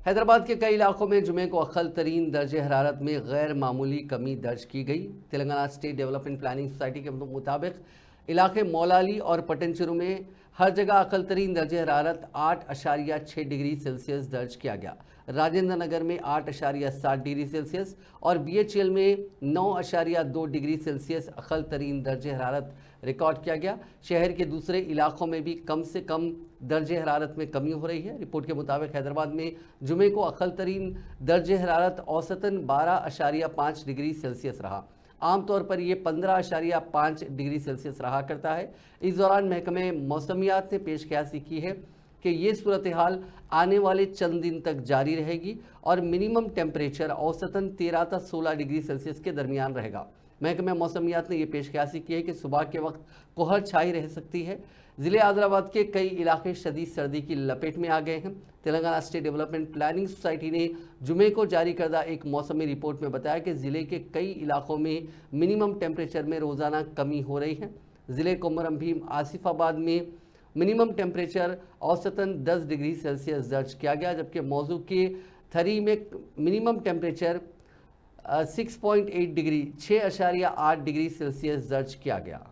हैदराबाद के कई इलाकों में जुमे को अक्ल तरीन दर्जे हरारत में गैर मामूली कमी दर्ज की गई। Telangana state development planning society के मुताबिक इलाके मौलाली और पटनचेरू में हर जगह अक्ल तरीन दर्जे हरारत 8.6 डिग्री सेल्सियस दर्ज किया गया। राजेंद्र नगर में 8.7 डिग्री सेल्सियस और BHL में 9.2 डिग्री सेल्सियस अक्ल तरीन दर्जे हरारत रिकॉर्ड किया गया। शहर के दूसरे इलाकों में भी कम से कम दर्जे हरारत में कमी हो रही है। रिपोर्ट के मुताबिक हैदराबाद में जुमे को अक्ल तरीन दर्जे हरारत औसतन 12.5 डिग्री सेल्सियस रहा। आमतौर पर यह 15.5 डिग्री सेल्सियस रहा करता है। इस दौरान महकमे मौसमियात ने पेशकयासी की है कि ये सूरत हाल आने वाले चंद दिन तक जारी रहेगी और मिनिमम टेम्परेचर औसतन 13 से 16 डिग्री सेल्सियस के दरमियान रहेगा। महकमे मौसमियात ने यह पेशकयासी की है कि सुबह के वक्त कोहर छाई रह सकती है। ज़िले आदिलाबाद के कई इलाके शदीद सर्दी की लपेट में आ गए हैं। Telangana state development planning society ने जुमे को जारी करदा एक मौसमी रिपोर्ट में बताया कि ज़िले के कई इलाकों में मिनिमम टेम्परेचर में रोज़ाना कमी हो रही है। ज़िले कोमरम भीम आसिफाबाद में मिनिमम टेम्परेचर औसतन 10 डिग्री सेल्सियस दर्ज किया गया, जबकि मौजू के थरी में minimum temperature 6.8 degree 6.8 degree Celsius दर्ज किया गया।